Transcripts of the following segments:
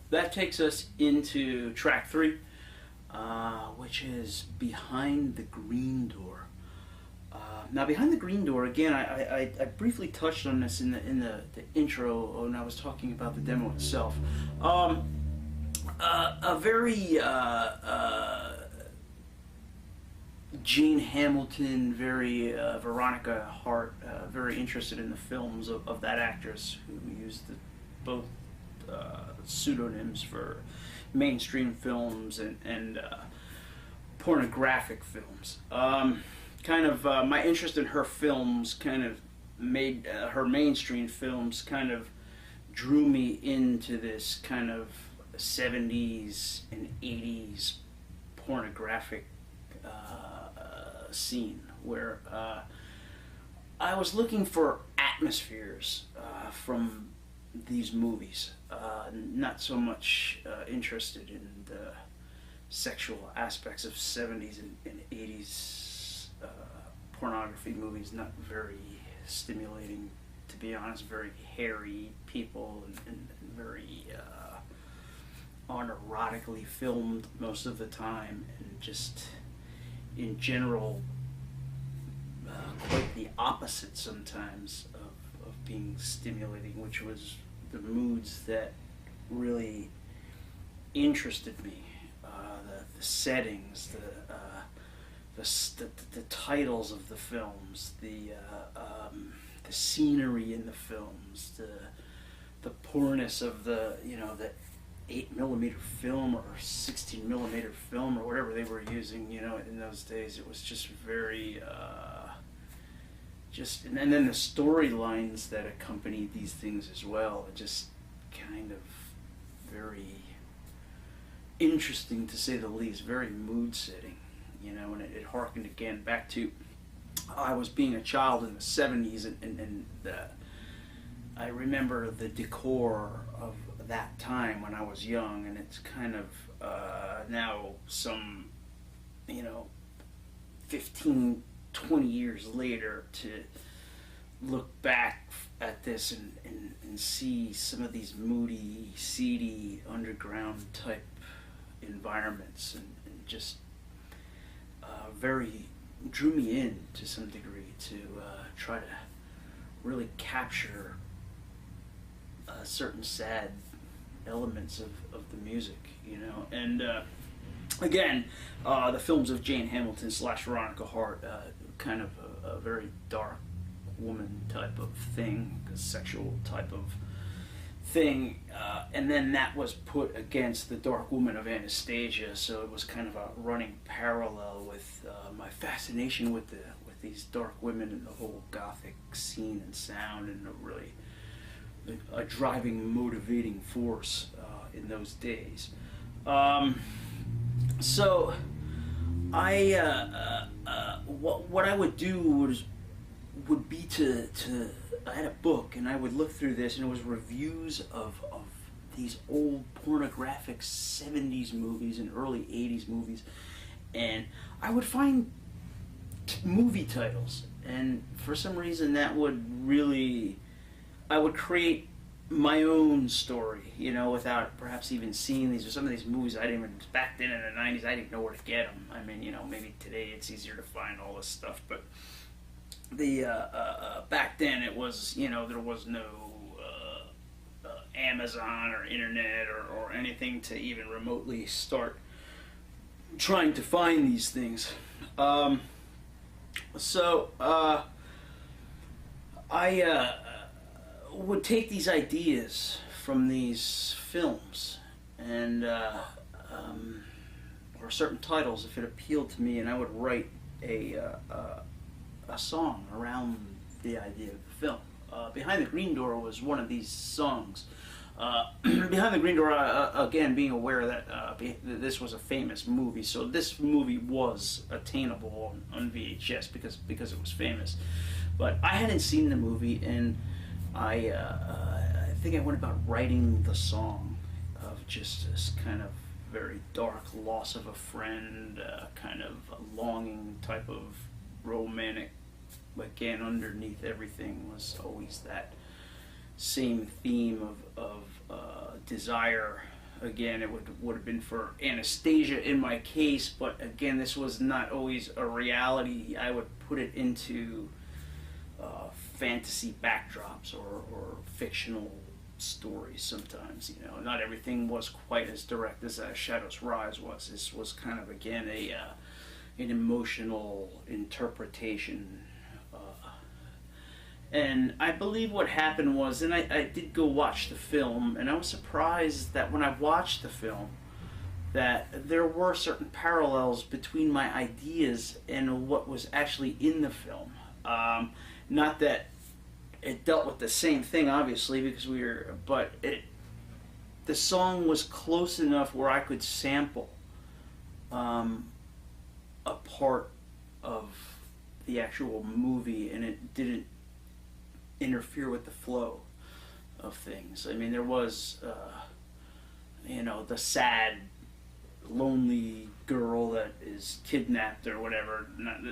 that takes us into track 3, which is Behind the Green Door. Now, Behind the Green Door, again, I briefly touched on this in the intro when I was talking about the demo itself. A very Jane Hamilton, very Veronica Hart, very interested in the films of that actress who used both pseudonyms for mainstream films and pornographic films. My interest in her films kind of made her mainstream films kind of drew me into this kind of 70s and 80s pornographic scene where I was looking for atmospheres from these movies, not so much interested in the sexual aspects of 70s and 80s pornography movies. Not very stimulating, to be honest. Very hairy people and very unerotically filmed most of the time, and just in general quite the opposite sometimes of being stimulating, which was the moods that really interested me. The settings, the titles of the films, the scenery in the films, the poorness of the 8mm film or 16mm film or whatever they were using, in those days. It was just very and then the storylines that accompanied these things as well, just kind of very interesting, to say the least. Very mood setting, and it harkened again back to I was being a child in the 70s, and I remember the decor of that time when I was young, and it's kind of now some 15, 20 years later to look back at this and see some of these moody, seedy, underground type environments, and just very drew me in to some degree to try to really capture certain sad elements of the music, and again, the films of Jane Hamilton / Veronica Hart, kind of a very dark woman type of thing, a sexual type of thing, and then that was put against the dark woman of Anastasia, so it was kind of a running parallel with my fascination with these dark women and the whole gothic scene and sound, and really a driving, motivating force in those days. So I what I would do would be to I had a book, and I would look through this, and it was reviews of these old pornographic 70s movies and early 80s movies, and I would find movie titles, and for some reason that would really, I would create my own story, without perhaps even seeing these, or some of these movies I didn't even, back then in the 90s, I didn't know where to get them. I mean, maybe today it's easier to find all this stuff, but the back then it was, there was no Amazon or internet or anything to even remotely start trying to find these things. So I would take these ideas from these films and or certain titles if it appealed to me, and I would write a song around the idea of the film. Behind the Green Door was one of these songs. Behind the Green Door, again, being aware that this was a famous movie, so this movie was attainable on VHS because it was famous. But I hadn't seen the movie, and I think I went about writing the song of just this kind of very dark loss of a friend, kind of a longing type of romantic. Again, underneath everything was always that same theme of desire again, it would have been for Anastasia in my case, but again, this was not always a reality. I would put it into fantasy backdrops or fictional stories sometimes. You know, not everything was quite as direct as Shadows Rise was. This was kind of, again, an emotional interpretation. And I believe what happened was, and I did go watch the film, and I was surprised that when I watched the film, that there were certain parallels between my ideas and what was actually in the film. Not that it dealt with the same thing, obviously, because but the song was close enough where I could sample a part of the actual movie, and it didn't interfere with the flow of things. I mean, there was, the sad, lonely girl that is kidnapped or whatever. Not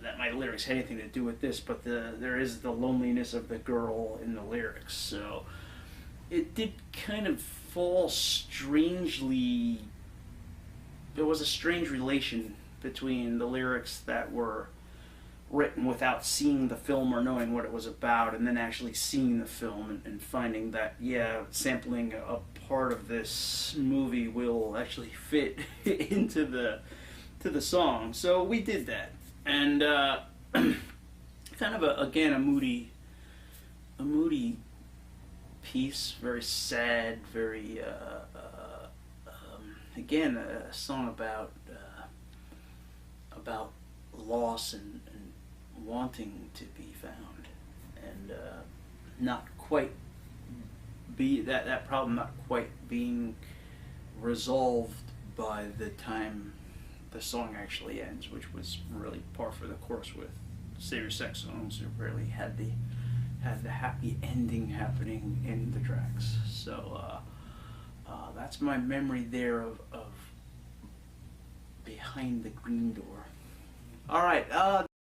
that my lyrics had anything to do with this, but there is the loneliness of the girl in the lyrics. So it did kind of fall strangely. There was a strange relation between the lyrics that were written without seeing the film or knowing what it was about, and then actually seeing the film and finding that, yeah, sampling a part of this movie will actually fit into the song. So we did that, and kind of a moody piece, very sad, very again, a song about loss and wanting to be found, and not quite that problem not quite being resolved by the time the song actually ends, which was really par for the course with Savior Sect songs, who rarely had the happy ending happening in the tracks. So that's my memory there of Behind the Green Door. All right.